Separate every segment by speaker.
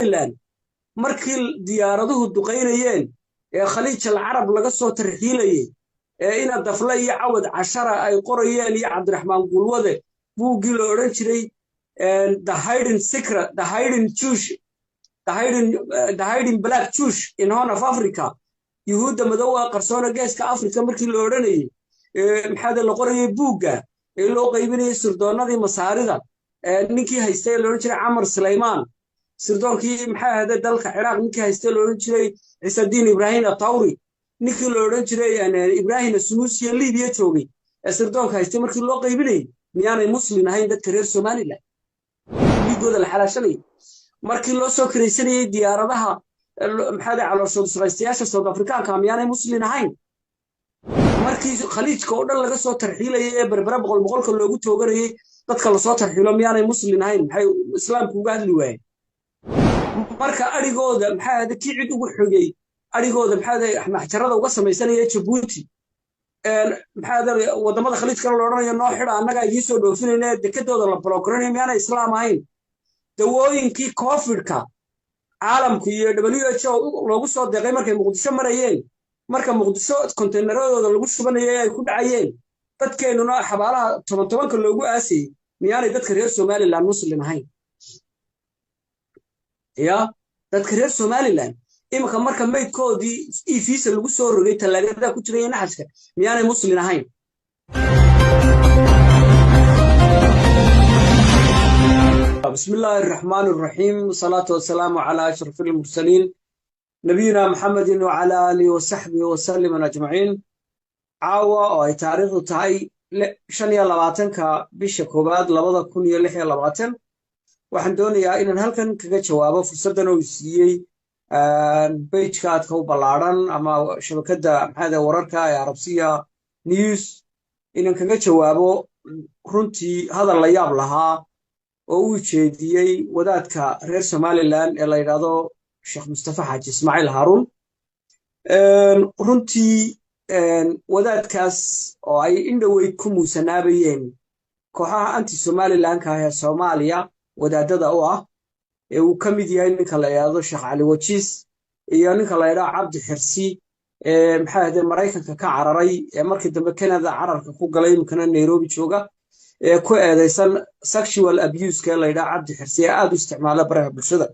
Speaker 1: somaliland markii diyaaraduhu duqeynayeen ee khaliij alcarab laga soo tarxiilayay ee ina dafle iyo cawad cashara ay qorayeen iyo cabdiraxmaan gulwade buuggii la odhan jiray the hidden secret the hidden Jewish the hidden black Jewish in Horn of Africa yuhuudda madowga qarsoona geeska Afrika markii la odhanayay maxaa la qorayay buugga ee loo qaybinayay sirdoonadii masaarida ninkii haystay la odhan jiray Amar Sulaiman sirdoonkii maxaa ahayd dalka Ciraaq ninkii haystay la odhan jiray Ciisadiin Ibrahim Atawri ninkii la odhan jiray Ibrahim Sunusi Libiya joogay sirdoonka haystay markii loo qaybinayay miyaanay muslim ahayn dadka reer Somaliland midooda la xalaashanay markii loo soo kiraysanayay diyaaradaha maxaa calooshood shaqaystayaasha South Africaanka miyaanay muslim ahayn markii khaliijka oo dhan laga soo tarxiilayay ee berbera boqolka loogu toogarayay dadka la soo tarxiilo miyaanay muslim ahayn maxay islaamku uga hadli waayeen marka arigooda maxaa ahayd kii cid ugu xogay arigooda maxaa ahayd maxjarada uga samaysanaya Djibouti maxaa ahayd wadamada khaliijka la oranayo noo xidha annaga ay soo dhoofinayna dekadooda la blockaraynay miyaanay islaam ahayn dawooyinkii COVID-ka caalamku iyo WHO loogu soo deeqay markay Muqdisho marayeen marka Muqdisho konteeneradooda lagu shubanayay ay ku dhacayeen dadkeenuna xabaalaha 10 loogu aasay miyaanay dadka reer Somaliland muslim ahayn ya dadka reer Somaliland imika marka maydkoodii visa lagu soo rogay talaagada ku jiray naxashka miyaanay muslim ahayn بسم الله الرحمن الرحيم والصلاة والسلام على أشرف المرسلين نبينا محمد وعلى آله وصحبه وسلم أجمعين عاوة أي تاريخ تاي شنيا لباتن كبيش كوباد لبضا كونيا لحيا لباتن waxaan doonayaa inaan halkan kaga jawaabo fursadan oo siiyay page-kaad ka balaaran ama shabakada maxaa wararka ee Arabsiya News inaan kaga jawaabo runtii hadal la yaab lahaa oo uu jeediyay wadaadka reer Somaliland ee la yiraahdo Sheekh Mustafa Xaaji Ismaaciil Haruun runtii wadaadkaas oo ay indhaweyd ku muusanaabeen kooxaha anti Somaliland ka ah Soomaaliya wadaadada oo ah ee uu ka mid yahay ninka la yiraahdo Sheekh Cali Wajiis iyo ninka la yiraahdo Cabdi Xirsi maxaa ahayd Mareykanka ka cararay ee markii dambe Canada cararka ku galay imkana Nairobi jooga ee ku eedeysan sexual abuse ka la yiraahdo Cabdi Xirsi aad u isticmaala baraha bulshada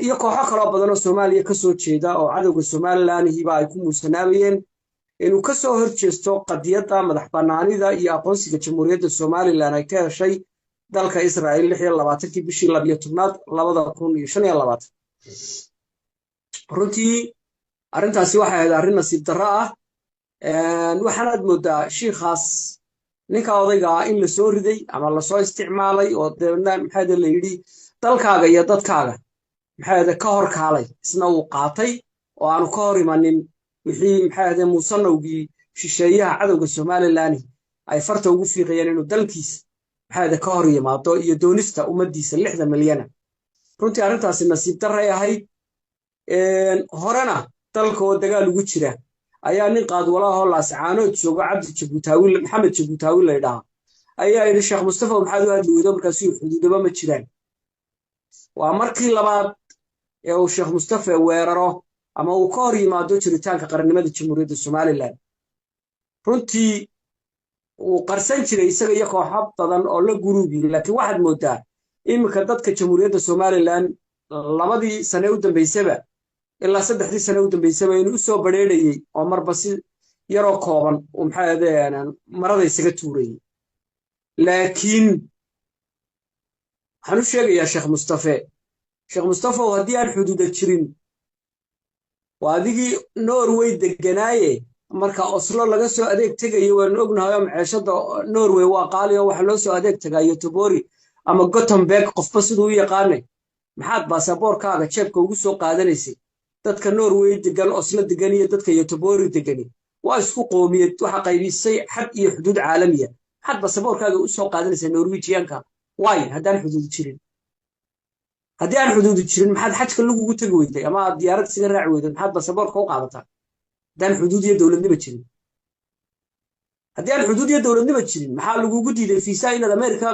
Speaker 1: iyo kooxo kale badan oo Soomaaliya ka soo jeeda oo cadawga Somaliland hiba ay ku muusanaabeen inuu ka soo horjeesto qadiyada madax banaanida iyo aqoonsiga Jamhuuriyadda Somaliland ay ka heshay dalka Israa'iil 26 bishii 12 2025 runtii arintaasi waxay ahayd arrin nasiib darro ah waxaad moodaa shiikhaas ninka odayga in la soo riday ama la soo isticmaalay oo maxaa la yiri dalkaaga iyo dadkaaga maxaa ka hor kaalay isna uu qaatay oo aanu ka hor imanin wixii maxaa muusanowgii shisheeyaha cadawga Somaliland ay farta ugu fiiqayeen inuu dalkiisa maxaa ka hor yimaado iyo doonista ummadiisa 60 milyan runtii arintaasi nasiib darro ahayd horena dalkoo dagaal ugu jira ayaa nin qaad walaalo laascaanood jooga Cabdi Jabuutaawi Maxamed Jabuutaawi la yiraahdo ayaa yiri Sheekh Mustafa maxaad u hadli weydo markaas uu xuduudaba ma jiraan waa markii labaad ee uu Sheekh Mustafa weeraro ama uu ka hor yimaado jiritaanka qarannimada Jamhuuriyadda Somaliland runtii uu qarsan jiray isaga iyo kooxo badan oo la guruubi laakiin waxaad moodaa imika dadka Jamhuuriyadda Somaliland labadii sano u dambeysaba ilaa 3 sano u dambeysaba inuu soo bareerayay oo marba si yaroo kooban oo maxaa ahaydeen marada isaga tuuray laakiin waxaan u sheegayaa Sheekh Mustafa hadii aan xuduud jirin waa adigii Norway deganaaye marka Oslo laga soo adeeg tagayo waan ognahay maciishada Norway waa qaali oo waxa loo soo adeeg tagayo Tobori ama Gothenburg qofba sidoo u yaqaanay maxaad baasaboorkaaga jeebka ugu soo qaadanaysay dadka Norway degan Oslo degan iyo dadka Tobori degan waa isku qoomiyad waxa qaybisay xad iyo xuduud caalamiya had baasaboorkaaga u soo qaadanaysay Norwegianka way hadaan xuduud jirin haddii aan xuduud jirin maxaad xajka lagu tagi weyday ama diyaarad siga raaci weyday maxaad baasaboorka u qaadataa dan xuduud iyo dawladnimo jirin haddii aan xuduud iyo dawladnimo jirin maxaa lagu diiday fiisa inaad America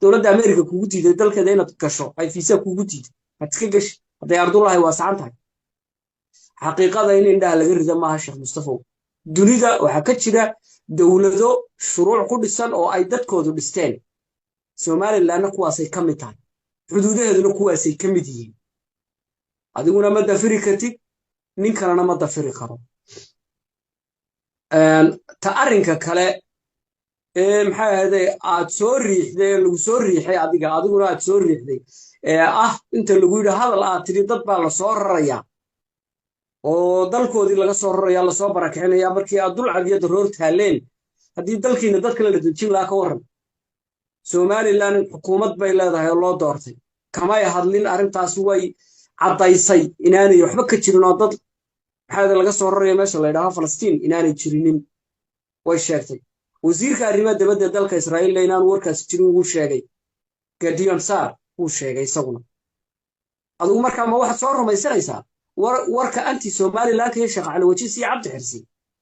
Speaker 1: dawladda America kugu diiday dalkeeda inaad gasho ay fiisa kugu diiday هتكجش هذا يرد الله واسعنتها حقيقة إن عندها لغير ما الشيخ مصطفى دنيا وحكتشدا دولة شروع كل سنة أو أيدت كودو بستان سومالي لأن كواسي كمتان حدودها ذو كواسي كمتين أدينا مدى فريقتي نين كان مدى فريق تأرنك كلا maxay ahaday aad soo riixday lagu soo riixay adiguna aad soo riixday inta lagu yiri hadal aad tiri dad baa la soo raraya oo dalkoodii laga soo raraya la soo barakicinaya markii aad dul cad iyo daroor taaleen haddii dalkiina dadka la dejin lahaa ka waran Somaliland xukuumad bay leedahay oo loo doortay kamay hadlin arrintaas way cadaysay inaanay waxba ka jirin oo dad maxay laga soo raraya meesha la yiraahdo Falastiin inaanay jirinin way sheegtay wasiirka arrimaha dibadda dalka Israa'iil inaan warkaas jirin uu sheegay Gideon Saar uu sheegay isaguna adigu markaa ma waxaad soo rumaysanaysaa warka anti Somaliland ka sheekh Cali Wajiis iyo Cabdi Xirsi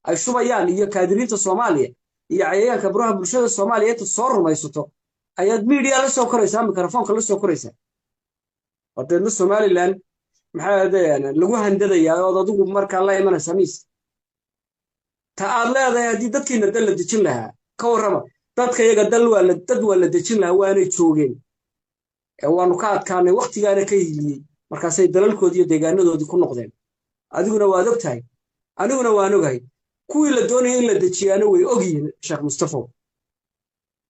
Speaker 1: ay shubayaan iyo kaadiriinta Soomaaliya iyo cayayaanka baraha bulshada Soomaaliyeed soo rumaysato ayaad media la soo koraysaa mikrofoonka la soo koraysaa wadada Somaliland maxay ahaydeen lagu handadayaa oo adigu markaa la imanaysa miis ta aad leedahay haddii dadkiina dal la dejin lahaa ka warrama dadka iyaga dad waa la dejin lahaa waanay joogeen waanu ka adkaanay waqtigaana ka hiliyey markaasay dalalkoodii iyo deegaanadoodii ku noqdeen adiguna waad ogtahay aniguna waan ogahay kuwii la doonayay in la dejiyaana way ogyihiin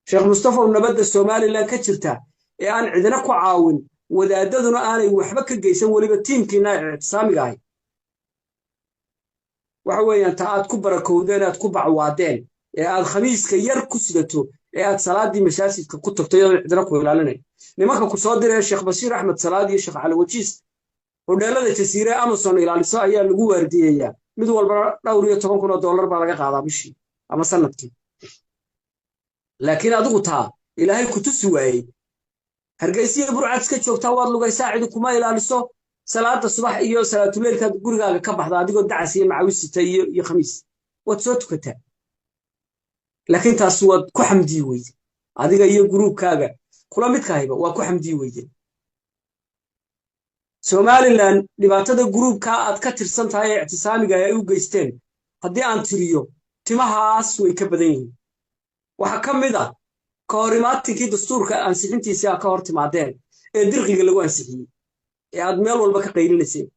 Speaker 1: sheekh mustafa nabadda Somaliland ka jirta ee aan cidina ku caawin wadaadaduna aanay waxba ka geysan waliba tiimkiina ictisaamiga ahay waxa weeyaan ta aad ku barakowdeen aad ku bacwaadeen ee aad khamiiska yar ku sidato ee aad salaadii mashaashidka ku tagto iyadoo cidina ku ilaalinay nimanka ku soo diray Sheekh Bashiir Ahmed Salaad iyo Sheekh Cali Wajiis hodheelada jasiire Amazon ilaaliso ayaa lagu waardiyeeyaa mid walba $12,000 baa laga qaadaa bishii ama sanadkii laakiin adigu taa ilaahay ku tusi waayay hargeysa burcad iska joogtaa waad lugaysaa cid kuma ilaaliso salaada subax iyo salaatuleelka gurigaaga ka baxda adigoo dacas iyo macawisita iyo khamiis wad soo tukataa laakiin taas wad ku xamdi weydi adiga iyo groupkaaga kula midkaahiba waa ku xamdi weydi Somaliland dhibaatada groupka aad ka tirsan tahay ictisaamiga ay u geysteen haddii aan tiriyo timahaas way ka badan yihiin waxa ka mid ah ka horimaadkii dastuurka ansixintiisa ka hor timaadeen ee dirqiga lagu ansixiyay ee aad meel walba ka qaylinayeen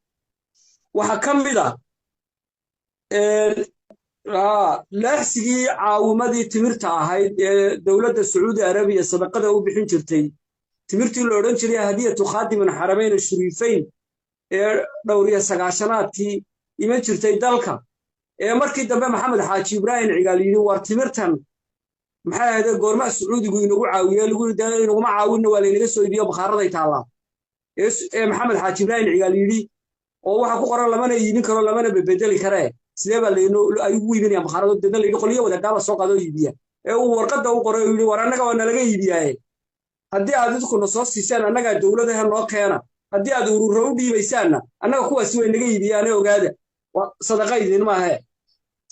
Speaker 1: waxa ka mid ah laxsigii caawimadii timirta ahayd ee dawladda Sacuudi Arabiya sadaqada u bixin jirtay timirtii loo oran jiray hadiyatu khadiman xarameyn shariifayn ee dhowriya sagaashanaadkii iman jirtay dalka ee markii dambe Maxamed Xaaji Ibrahim Cigaal yiri war timirtan maxay ahayd goorma Sacuudigu inagu caawiyay lagu yiraahdo inagu ma caawinno waa laynaga soo iibiyo bakhaaraday taala Maxamed Xaaji Ibrahim Cigaal yiri oo waxa ku qoran lamana iibin karo lamana bedeli kare sidee baa ay ugu iibinayaan bakhaarado dadna la qoliyo wada daaba soo qaado iibiya ee uu warqada u qoray yiri war anaga waa nalaga iibiyay haddii aad idinku soo siisaan annaga dawladaha noo keena haddii aad ururo u dhiibaysaanna annaga kuwaasi way naga iibiyaan ogaada sadaqaydin ma aha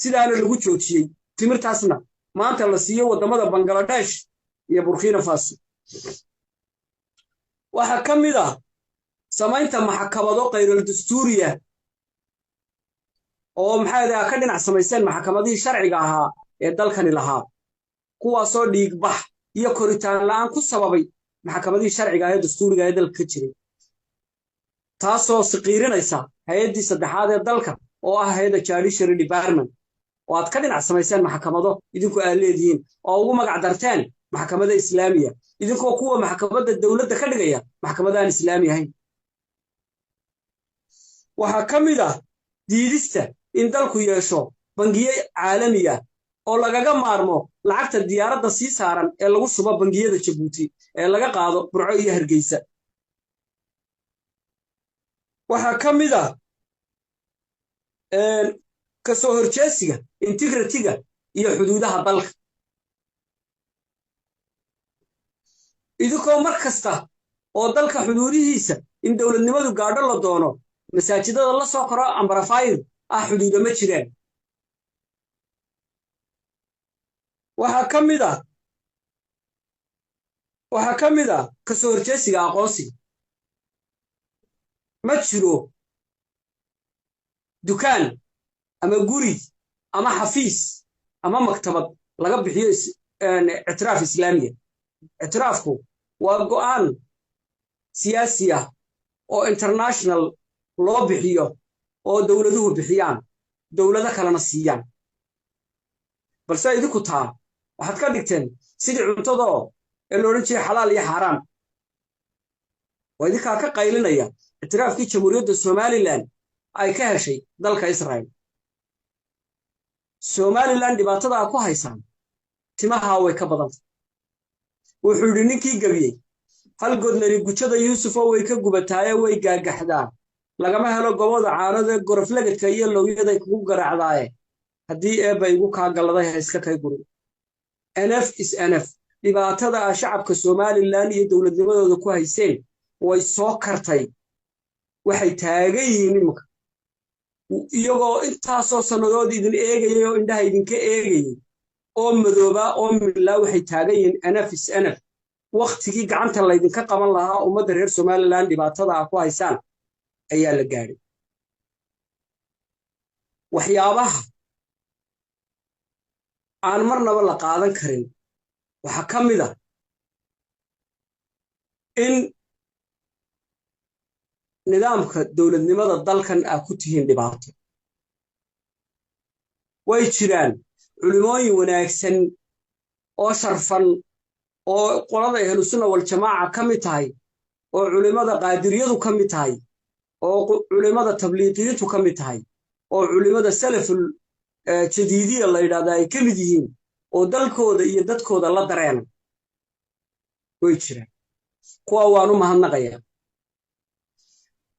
Speaker 1: sidaana lagu joojiyay timirtaasna maanta la siiyo wadamada Bangladesh iyo Burkina Faso waxa kamid ah samaynta maxkamado qeyral dastuuriya oo maxay ka dhinac samaysan maxkamadii sharciga ahaa ee dalkani lahaa kuwaasoo dhiig bax iyo koritaan la'aan ku sababay maxkamadii sharciga ee dastuuriga ee dalka jiray taasoo siqiirinaysa hay'adii saddexaad ee dalka oo ah hay'adda Judiciary Department oo aad ka dhinac samayseen maxkamado idinku aad leedihiin oo ugu magac darteen maxkamadda Islaamiga idinkoo kuwa maxkamadda dawladda ka dhigaya maxkamadaan Islaami ahayn waxa kamid ah diidista in dalku yeesho bangiye caalami ah oo lagaga maarmo lacagta diyaaradda sii saaran ee lagu shubo bangiyada Djibouti ee laga qaado Burco iyo Hargeysa waxa kamid ah ka soo horjeesiga integrity-ga iyo xuduudaha dalka idinkoo mar kasta oo dalka xuduudihiisa in dawladnimadu gaadho la doono masaajidada la soo koro ambarafayr xuduudo ma jiraan waxa kamid ah ka soo horjeesiga aqoonsiga ma jiro dukaan ama guri ama xafiis ama maktabad laga bixiyo ictiraaf islaamiga ictiraafku waa go'aan siyaasi ah oo international loo bixiyo oo dawladuhu bixiyaan dawlado kalena siiyaan balse idinku taa waxaad ka dhigteen sidii cuntadoo ee la odhan jiray xalaal iyo xaaraan waa idinkaa ka qaylinaya ictiraafkii jamhuuriyadda somalilan ay ka heshay dalka israel somalilan dhibaatada ku haysaan timaha way ka badantay wuxuu yidhi ninkii gabiyey hal godlani gujada yuusuf oo way ka gubataaye way gaagaxdaa lagama helo gobada caanada goroflagadka iyo lowyaday kugu garaacdaaye haddii eebba igu kaa galladay ha iska kay guri nf is nf dhibaatada shacabka somalilan iyo dowladnimadooda ku hayseen way soo kartay waxay taagan yihiin iminka iyagoo intaasoo sannadood idin eegayay oo indhaha idinka eegayay oo madooba oo midlaa waxay taagan yihiin nf is nf waktigii gacanta laydinka qaban lahaa ummadda reer somalilan dhibaatada ku haysaan ayaa la gaadhay waxyaabaha aan marnaba la qaadan karin waxaa ka mid ah in nidaamka dowladnimada dalkan aa ku tihiin dhibaato way jiraan culimooyin wanaagsan oo sharfan oo qolada ahlusunna waljamaaca ka mid tahay oo culimada qaadiriyadu ka mid tahay oo culimada tabliiqiyintu ka mid tahay oo culimada salaful jadiidiya la yidhaahdo ay ka mid yihiin oo dalkooda iyo dadkooda la dareena way jiraan kuwa waan u mahadnaqayaa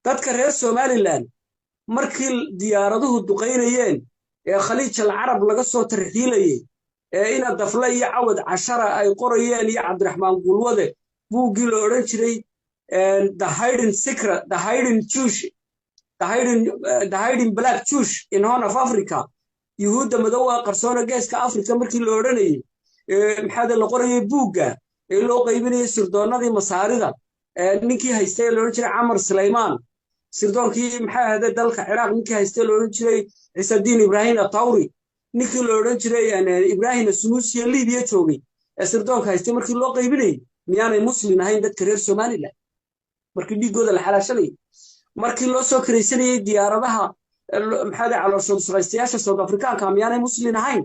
Speaker 1: dadka reer somalilan markii diyaaraduhu duqaynayeen ee khaliij alcarab laga soo tarxiilayay ee ina dafle iyo cawad cashara ay qorayeen iyo cabdiraxmaan gulwade buuggii la odhan jiray the hidden secret the hidden black Jews in Horn of Africa yuhuudda madowga qarsoona geeska afrika markii la odhanayay maxaa la qorayay buugga ee loo qaybinayay sirdoonnadii masaarida ninkii haystay la odhan jiray camar sulaymaan sirdoonkii maxaa ahayd dalka ciraaq ninkii haystay la odhan jiray ciisadiin ibraahim atawri ninkii la odhan jiray ibraahim sunuusiya liibiya joogay ee sirdoonka haystay markii loo qaybinayay miyaanay muslim ahayn dadka reer somalilan markii dhiiggooda la xalaashanayay markii loo soo kiraysanayay diyaaradaha maxaa calooshooda shaqaystayaasha South Africaanka miyaanay muslim ahayn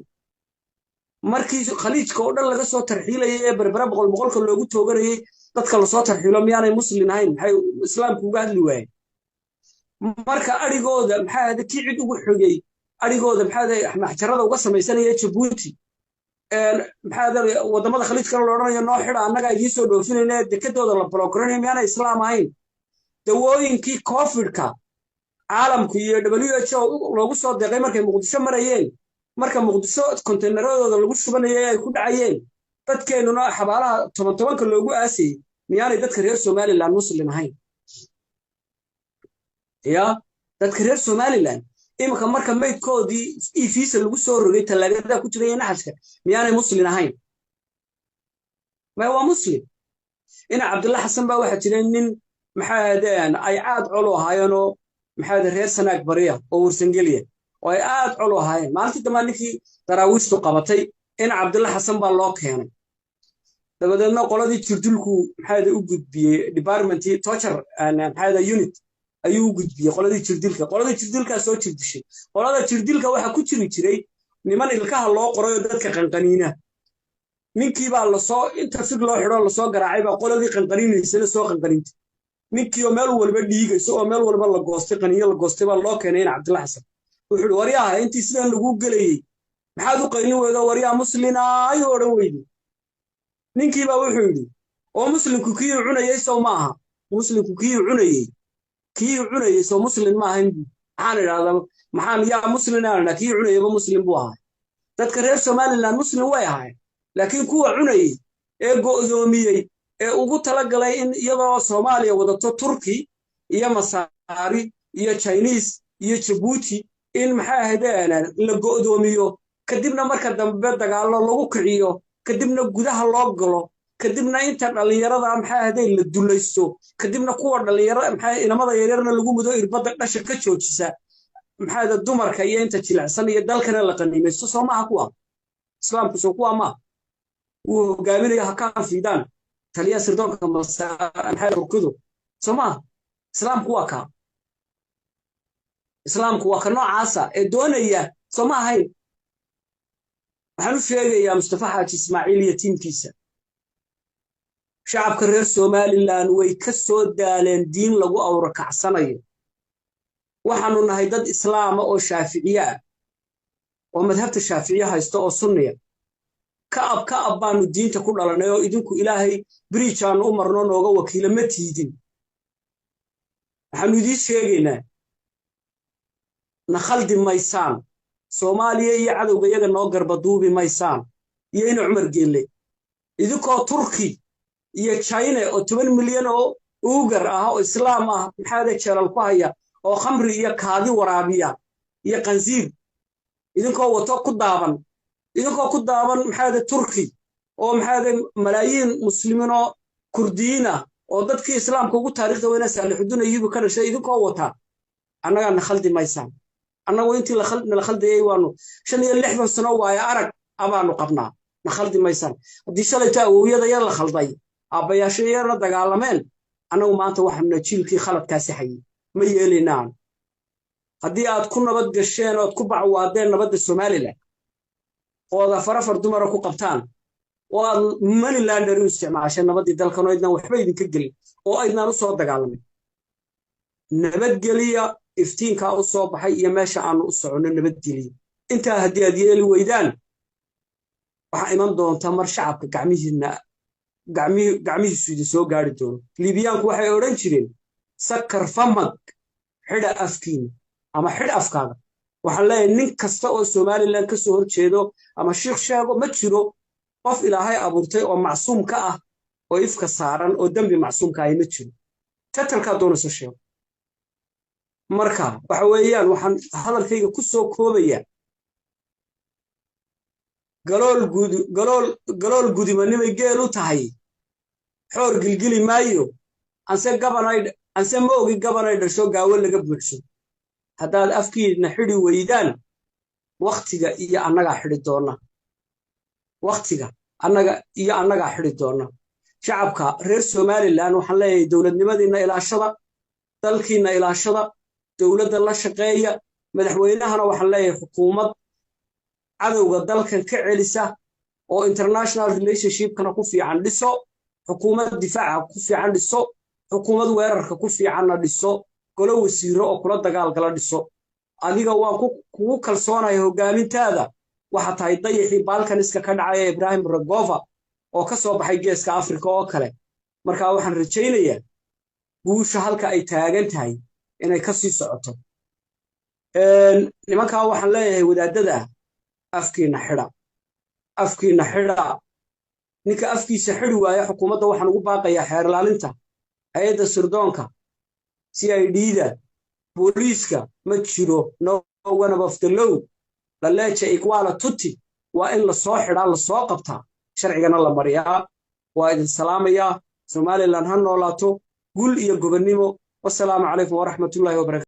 Speaker 1: markii khaliijka oo dhan laga soo tarxiilayay ee berbera boqolka loogu tooganayay dadka la soo tarxiilo miyaanay muslim ahayn maxay islaamku uga hadli waayeen marka arigooda maxaa ahayd kii cid ugu xogay arigooda maxaa ahayd maxjarada uga samaysanaya Djibouti maxaa ahayd wadamada khaliijka la odhanayo noo xidha annaga idin soo dhoofinayna dekadooda la blockranay miyaanay islaam ahayn dawooyinkii covid-ka caalamku iyo WHO loogu soo deeqay markay muqdisho marayeen marka muqdisho konteenaradooda lagu shubanayay ay ku dhacayeen dadkeenuna xabaalaha 10 loogu aasay miyaanay dadka reer somalilan muslim ahayn ya dadka reer somalilan imika marka maydkoodii visa lagu soo rogay talaagada ku jiray naxashka miyaanay muslim ahayn ma waa muslim ina cabdullah xasan baa waxa jiray nin maxaa ahaydeen ay aad colo ahaayeenoo maxaa ahayd reer sanaag bariya oo warsangeliya oo ay aad colo ahaayeen maalintii dambe ninkii daraawiishtu qabatay ina cabdullah xasan baa loo keenay dabadeedna qoladii jirdilku maxaa ahayd u gudbiyey departmentii torture maxaa ahayd unit ayuu u gudbiyey qoladii jirdilka soo jirdishay qolada jirdilka waxa ku jiray niman ilkaha loo qoray dadka qanqaniina ninkii baa la soo inta fig loo xidho la soo garaacay baa qoladii qanqaniinaysana soo qanqaniintay ninkii oo meel walba dhiigayso oo meel walba la goostay qaniyo la goostay baa loo keenay cabdullah xasan wuxuu yiri waryaha intii sidan lagu galayay maxaad u qaylin weydo waryaha muslina ayuu odhan weyday ninkii baa wuxuu yiri oo muslimku kii cunayay soo maaha muslimku kii cunayay soo muslim ma ahayn maxaan idhaahdaa maxaan yaa muslimana kii cunayaba muslim buu ahaa dadka reer somaliland muslim way ahaayeen laakiin kuwa cunayay ee go'doomiyey ee ugu talagalay in iyadoo Soomaaliya wadato Turki iyo Masaari iyo Chinese iyo Djibouti in maxaa ahaydeen la go'doomiyo kadibna marka dambe dagaalo lagu kiciyo kadibna gudaha loo galo kadibna inta dhalinyarada maxay ahaday la dulaysto kadibna kuwa dhalinyarada maxay inamada yaryarna lagu mudo irbada dhasha ka joojisa maxay dumarka iyo inta jilicsan iyo dalkana la qaniimaysto Soomaha kuwa islaamku soo kuwa ma uu hogaaminayo hakaan fiidaan taliya sirdoonka maxay rukudu Soomaha islaamku waa ka noocaasa ee doonaya Soomaha hay waxaan u sheegayaa Mustafa Xaaji Ismaaciil iyo tiimkiisa shacabka reer Somaliland way ka soo daaleen diin lagu awra kacsanayo waxaanu nahay dad islaam oo Shaaficiya oo madhabta Shaaficiya haysto oo sunniya ka abbaanu diinta ku dhalanay oo idinku Ilaahay bariijaan u marno nooga wakiila ma tiidin waxaanu idin sheegaynaa nakhaldi maysaan Soomaaliya iyo cadawga iyaga noo garbaduubi maysaan iyo in Umar Geelle idinkoo Turki iyo China oo 10 milyan oo uugar ah oo islaam ah maxaa jeelal ku haya oo khamri iyo kaadi waraabiya iyo qansiir idinkoo wato ku daaban maxaa Turki oo maxaa malaayiin muslimiin oo kurdiina oo dadkii islaamka ugu taariikhda weyna saalixudun ayuba ka dhashay idinkoo wata annaga nakhaldi maysaan annagu intii la khaldayay waanu 65 sano waaya arag abaanu qabnaa nakhaldi maysaan hadii shalayta awowiyada yar la khalday abayaashayna dagaalameen annagu maanta waxaanu jiilkii khaladkaasi hayay ma yeelinaan haddii aad ku nabad gasheen oo ku bacwaadeen nabadda Soomaaliland oo farafar dumar ku qabtaan oo aad Somaliland u isticmaashay nabadii dalkan oo idna waxba idinka gelin oo aydna u soo dagaalamay nabadgeliya iftiinka u soo baxay iyo meesha aanu u socono nabadgeliya inta haddii aad yeeli weydaan waxa iman doonta mar shacabka gacmihiisu soo gaari doono Liibiyaanku waxay oran jireen sakar famag xidha afkiina ama xidh afkaaga waxaan leeyahay nin kasta oo Somaliland ka soo horjeedo ama sheekh sheego ma jiro qof Ilaahay abuurtay oo macsuum ka ah oo ifka saaran oo dambi macsuum ka ah ma jiro tatalka doonayso sheego marka waxa weeyaan waxaan hadalkayga ku soo koobaya galool gudimanimay geel u tahay xoor gilgili maayo anse ma ogi gabanay dhasho gaawo laga buuxso haddaad afkiina xidhi weydaan waqtiga iyo annaga xidhi doona shacabka reer Somaliland waxaan leeyahay dawladnimadiina ilaashada dalkiina ilaashada dawladda la shaqeeya madaxweynahana waxaan leeyahay xukuumad cadawga dalkan ka celisa oo international relationship-kana ku fiican dhiso xukuumad difaaca ku fiican dhiso xukuumad weerarka ku fiicanna dhiso golo wasiiro oo kula dagaalgala dhiso adiga waan kugu kalsoonahay hogaamintaada waxa tahay dayaxii Balkaniska ka dhacay Ibrahim Rogova oo ka soo baxay geeska Afrika oo kale marka waxaan rajaynayaa guusha halka ay taagan tahay inay ka sii socoto nimanka waxaan leeyahay wadaadada afkiina xidha ninka afkiisa xidhi waaya xukuumadda waxaan ugu baaqayaa xeer ilaalinta hay'adda sirdoonka CID-da booliiska ma jiro no one of the law la leeyahay equal tutti waa in la soo xidhaa la soo qabtaa sharcigana la mariyaa waa idin salaamaya Somaliland ha noolaato gul iyo gobonnimo wassalaamu calaykum wa rahmatullahi wa barakatuh